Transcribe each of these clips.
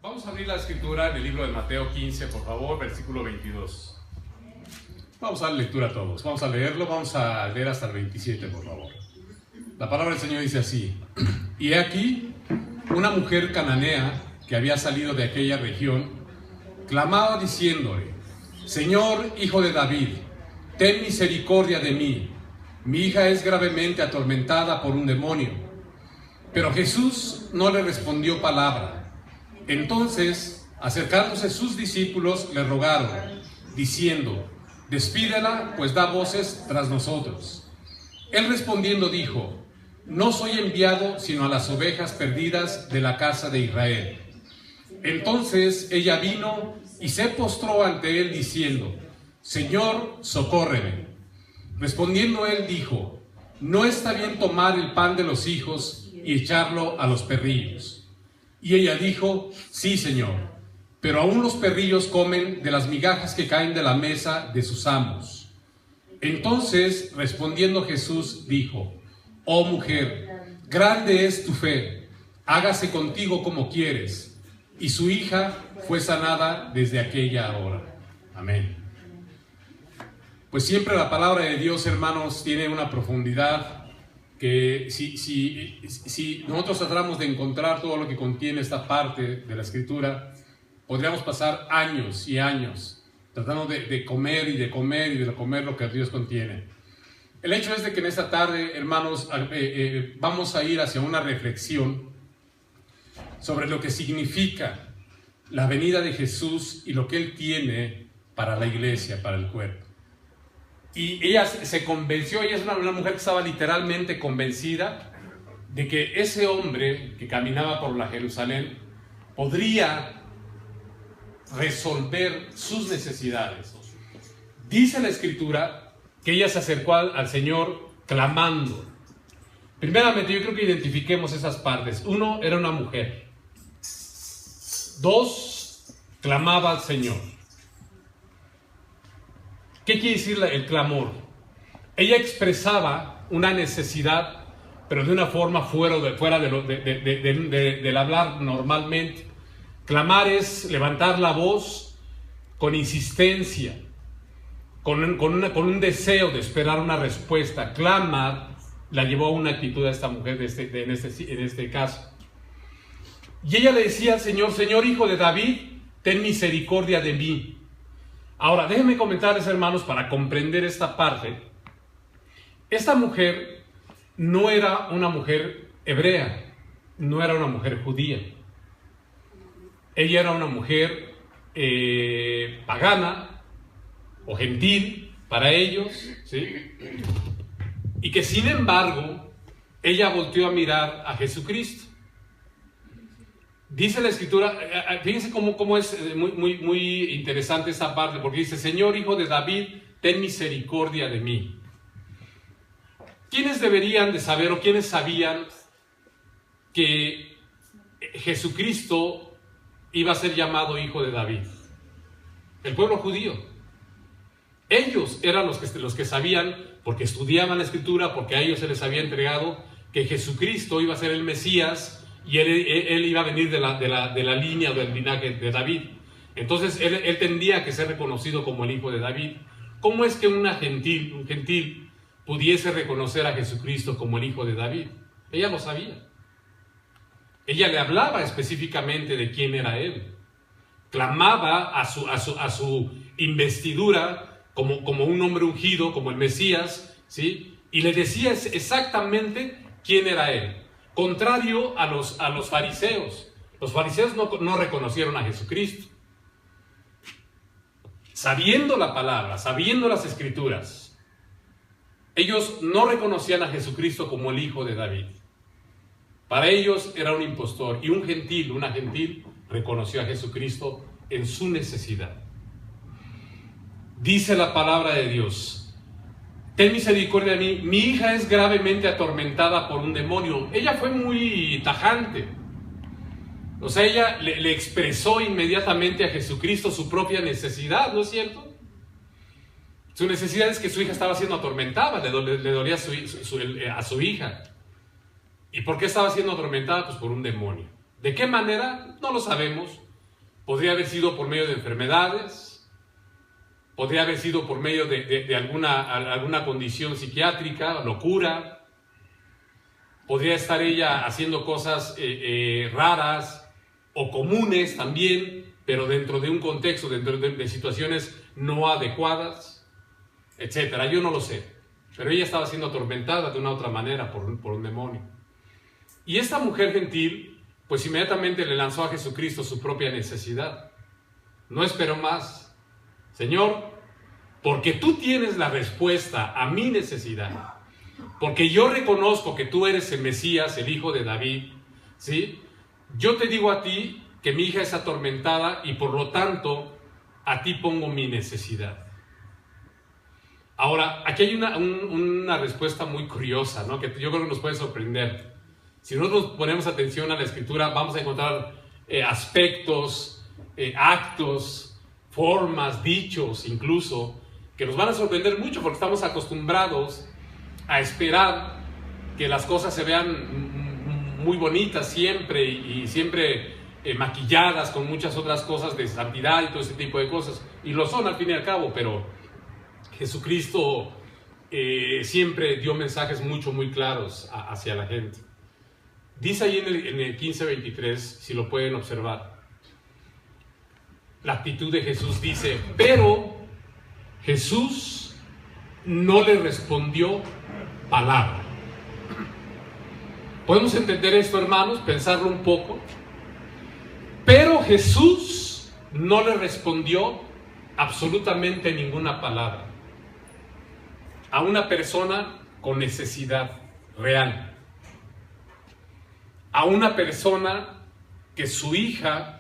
Vamos a abrir la escritura en el libro de Mateo 15, por favor, versículo 22. Vamos a dar lectura a todos. Vamos a leerlo, vamos a leer hasta el 27, por favor. La palabra del Señor dice así: Y he aquí, una mujer cananea que había salido de aquella región, clamaba diciéndole: Señor, hijo de David, ten misericordia de mí. Mi hija es gravemente atormentada por un demonio. Pero Jesús no le respondió palabra. Entonces, acercándose sus discípulos, le rogaron, diciendo: Despídela, pues da voces tras nosotros. Él respondiendo dijo: No soy enviado sino a las ovejas perdidas de la casa de Israel. Entonces ella vino y se postró ante él diciendo: Señor, socórreme. Respondiendo él dijo: No está bien tomar el pan de los hijos y echarlo a los perrillos. Y ella dijo: Sí, Señor, pero aún los perrillos comen de las migajas que caen de la mesa de sus amos. Entonces, respondiendo Jesús, dijo: Oh mujer, grande es tu fe, hágase contigo como quieres. Y su hija fue sanada desde aquella hora. Amén. Pues siempre la palabra de Dios, hermanos, tiene una profundidad que si nosotros tratáramos de encontrar todo lo que contiene esta parte de la Escritura, podríamos pasar años y años tratando de comer y de comer y de comer lo que Dios contiene. El hecho es de que en esta tarde, hermanos, vamos a ir hacia una reflexión sobre lo que significa la venida de Jesús y lo que Él tiene para la iglesia, para el cuerpo. Y ella se convenció, ella es una mujer que estaba literalmente convencida de que ese hombre que caminaba por la Jerusalén podría resolver sus necesidades. Dice la Escritura que ella se acercó al Señor clamando. Primeramente, yo creo que identifiquemos esas partes. Uno, era una mujer. Dos, clamaba al Señor. ¿Qué quiere decir el clamor? Ella expresaba una necesidad, pero de una forma fuera del hablar normalmente. Clamar es levantar la voz con insistencia, con un deseo de esperar una respuesta. Clamar la llevó a una actitud a esta mujer en este caso. Y ella le decía al Señor: Señor, hijo de David, ten misericordia de mí. Ahora, déjenme comentarles, hermanos, para comprender esta parte. Esta mujer no era una mujer hebrea, no era una mujer judía. Ella era una mujer pagana o gentil para ellos, ¿sí? Y que sin embargo, ella volteó a mirar a Jesucristo. Dice la Escritura, fíjense cómo es muy interesante esta parte, porque dice: Señor, hijo de David, ten misericordia de mí. ¿Quiénes deberían de saber o quiénes sabían que Jesucristo iba a ser llamado hijo de David? El pueblo judío. Ellos eran los que sabían, porque estudiaban la Escritura, porque a ellos se les había entregado que Jesucristo iba a ser el Mesías, y él iba a venir de la línea o del linaje de David. Entonces él tendría que ser reconocido como el hijo de David. ¿Cómo es que un gentil pudiese reconocer a Jesucristo como el hijo de David? Ella lo sabía. Ella le hablaba específicamente de quién era él. Clamaba a su investidura como un hombre ungido, como el Mesías, ¿sí? Y le decía exactamente quién era él. Contrario a los fariseos. Los fariseos no reconocieron a Jesucristo. Sabiendo la palabra, sabiendo las Escrituras, ellos no reconocían a Jesucristo como el hijo de David. Para ellos era un impostor, y una gentil reconoció a Jesucristo en su necesidad. Dice la palabra de Dios: Ten misericordia de mí, mi hija es gravemente atormentada por un demonio. Ella fue muy tajante. O sea, ella le expresó inmediatamente a Jesucristo su propia necesidad, ¿no es cierto? Su necesidad es que su hija estaba siendo atormentada, le dolía a su hija. ¿Y por qué estaba siendo atormentada? Pues por un demonio. ¿De qué manera? No lo sabemos. podría haber sido por medio de enfermedades, podría haber sido por medio de alguna condición psiquiátrica, locura, podría estar ella haciendo cosas raras o comunes también, pero dentro de un contexto, dentro de situaciones no adecuadas, etcétera. Yo no lo sé, pero ella estaba siendo atormentada de una u otra manera por un demonio. Y esta mujer gentil, pues inmediatamente le lanzó a Jesucristo su propia necesidad. No esperó más. Señor, porque tú tienes la respuesta a mi necesidad, porque yo reconozco que tú eres el Mesías, el Hijo de David, ¿sí? Yo te digo a ti que mi hija es atormentada y por lo tanto a ti pongo mi necesidad. Ahora, aquí hay una respuesta muy curiosa, ¿no? Que yo creo que nos puede sorprender. Si nosotros ponemos atención a la Escritura, vamos a encontrar aspectos, actos, formas, dichos incluso, que nos van a sorprender mucho porque estamos acostumbrados a esperar que las cosas se vean muy bonitas siempre y siempre maquilladas con muchas otras cosas de santidad y todo ese tipo de cosas. Y lo son al fin y al cabo, pero Jesucristo siempre dio mensajes muy claros hacia la gente. Dice ahí en el 15:23, si lo pueden observar, la actitud de Jesús dice, pero Jesús no le respondió palabra. ¿Podemos entender esto, hermanos? Pensarlo un poco. Pero Jesús no le respondió absolutamente ninguna palabra a una persona con necesidad real, a una persona que su hija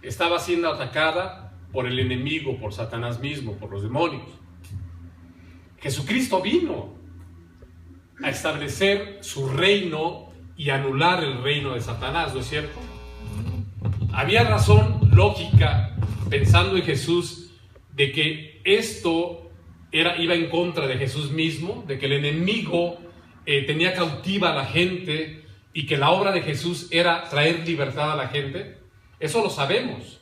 estaba siendo atacada por el enemigo, por Satanás mismo, por los demonios. Jesucristo vino a establecer su reino y anular el reino de Satanás, ¿no es cierto? Había razón lógica, pensando en Jesús, de que esto iba en contra de Jesús mismo, de que el enemigo tenía cautiva a la gente y que la obra de Jesús era traer libertad a la gente. Eso lo sabemos.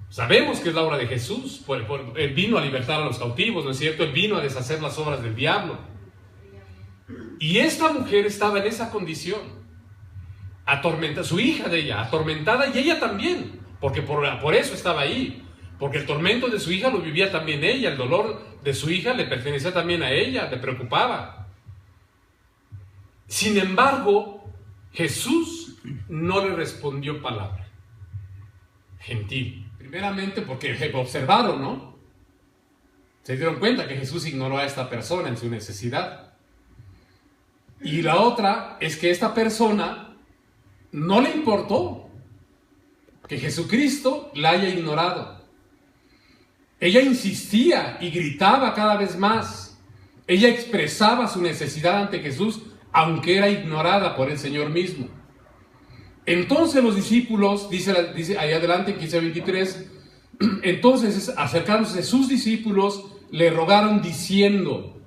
Sabemos que es la obra de Jesús. Él vino a libertar a los cautivos, ¿no es cierto? Él vino a deshacer las obras del diablo. Y esta mujer estaba en esa condición, atormentada, su hija de ella, atormentada, y ella también, porque por eso estaba ahí, porque el tormento de su hija lo vivía también ella, el dolor de su hija le pertenecía también a ella, le preocupaba. Sin embargo, Jesús no le respondió palabra. Gentil. Primeramente porque observaron, ¿no? Se dieron cuenta que Jesús ignoró a esta persona en su necesidad. Y la otra es que esta persona no le importó que Jesucristo la haya ignorado. Ella insistía y gritaba cada vez más. Ella expresaba su necesidad ante Jesús, aunque era ignorada por el Señor mismo. Entonces los discípulos, dice ahí adelante en 15:23, entonces acercándose sus discípulos, le rogaron diciendo,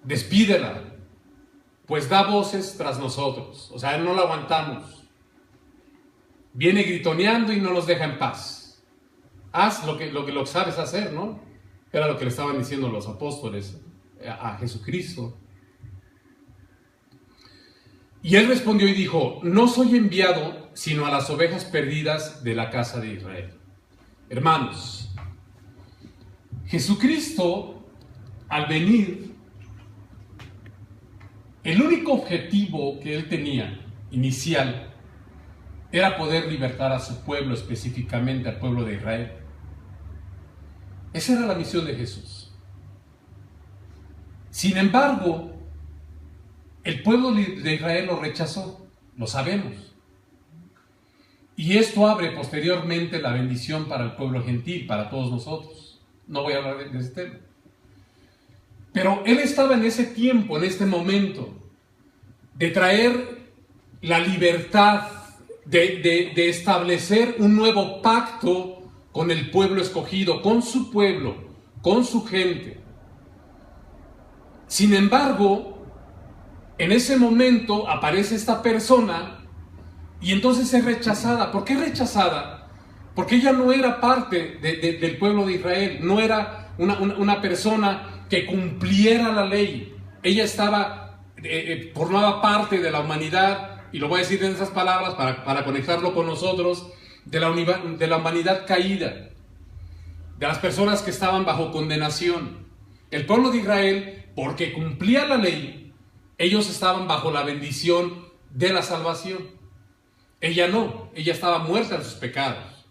despídela, pues da voces tras nosotros. O sea, no la aguantamos. Viene gritoneando y no los deja en paz. Haz lo que sabes hacer, ¿no? Era lo que le estaban diciendo los apóstoles a Jesucristo. Y él respondió y dijo, no soy enviado sino a las ovejas perdidas de la casa de Israel. Hermanos, Jesucristo, al venir, el único objetivo que él tenía, inicial, era poder libertar a su pueblo, específicamente al pueblo de Israel. Esa era la misión de Jesús. Sin embargo, el pueblo de Israel lo rechazó, lo sabemos. Y esto abre posteriormente la bendición para el pueblo gentil, para todos nosotros. No voy a hablar de ese tema. Pero él estaba en ese tiempo, en este momento, de traer la libertad, de establecer un nuevo pacto con el pueblo escogido, con su pueblo, con su gente. Sin embargo, en ese momento aparece esta persona Y entonces es rechazada. ¿Por qué rechazada? Porque ella no era parte del pueblo de Israel, no era una persona que cumpliera la ley. Ella formaba parte de la humanidad, y lo voy a decir en esas palabras para conectarlo con nosotros, de la humanidad caída, de las personas que estaban bajo condenación. El pueblo de Israel, porque cumplía la ley, ellos estaban bajo la bendición de la salvación. Ella no, ella estaba muerta en sus pecados,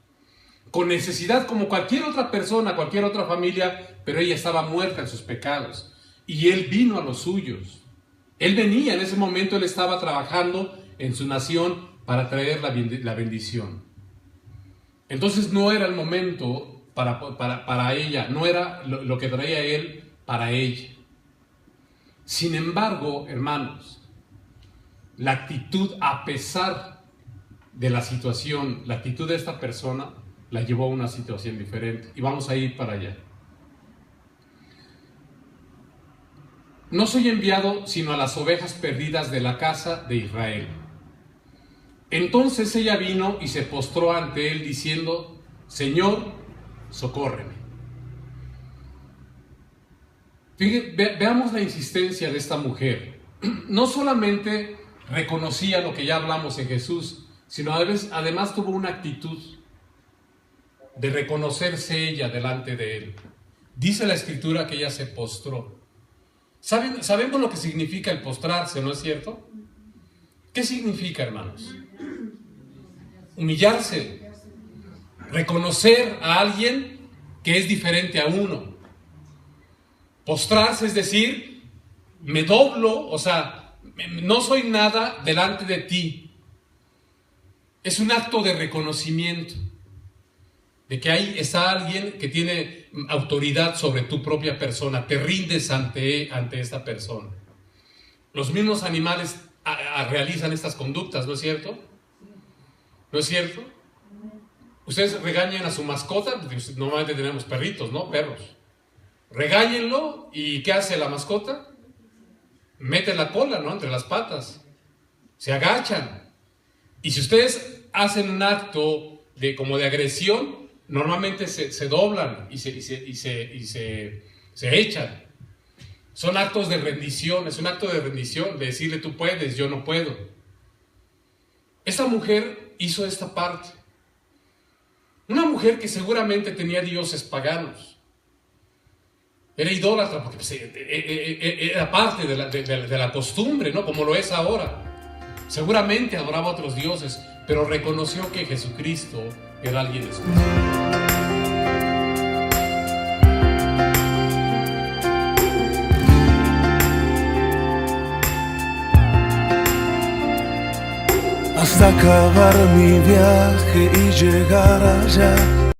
con necesidad como cualquier otra persona, cualquier otra familia, pero ella estaba muerta en sus pecados. Y él vino a los suyos. Él venía, en ese momento él estaba trabajando en su nación para traer la bendición. Entonces no era el momento para ella, no era lo que traía él para ella. Sin embargo, hermanos, la actitud, a pesar de la situación, la actitud de esta persona la llevó a una situación diferente. Y vamos a ir para allá. No soy enviado sino a las ovejas perdidas de la casa de Israel. Entonces ella vino y se postró ante él diciendo: Señor, socórreme. Veamos la insistencia de esta mujer. No solamente reconocía lo que ya hablamos en Jesús, sino además tuvo una actitud de reconocerse ella delante de él. Dice la Escritura que ella se postró. Sabemos lo que significa el postrarse, ¿no es cierto? ¿Qué significa, hermanos? Humillarse, reconocer a alguien que es diferente a uno. Postrarse es decir, me doblo, o sea, no soy nada delante de ti. Es un acto de reconocimiento, de que ahí está alguien que tiene autoridad sobre tu propia persona, te rindes ante esta persona. Los mismos animales realizan estas conductas, ¿no es cierto? ¿No es cierto? Ustedes regañan a su mascota, normalmente tenemos perritos, ¿no? Perros. Regáñenlo, y ¿qué hace la mascota? Mete la cola, ¿no? Entre las patas. Se agachan. Y si ustedes hacen un acto como de agresión, normalmente se doblan y se echan. Son actos de rendición, es un acto de rendición, de decirle tú puedes, yo no puedo. Esta mujer hizo esta parte. Una mujer que seguramente tenía dioses paganos. Era idólatra porque era parte de la costumbre, ¿no? Como lo es ahora. Seguramente adoraba a otros dioses, pero reconoció que Jesucristo era alguien especial. Hasta acabar mi viaje y llegar allá,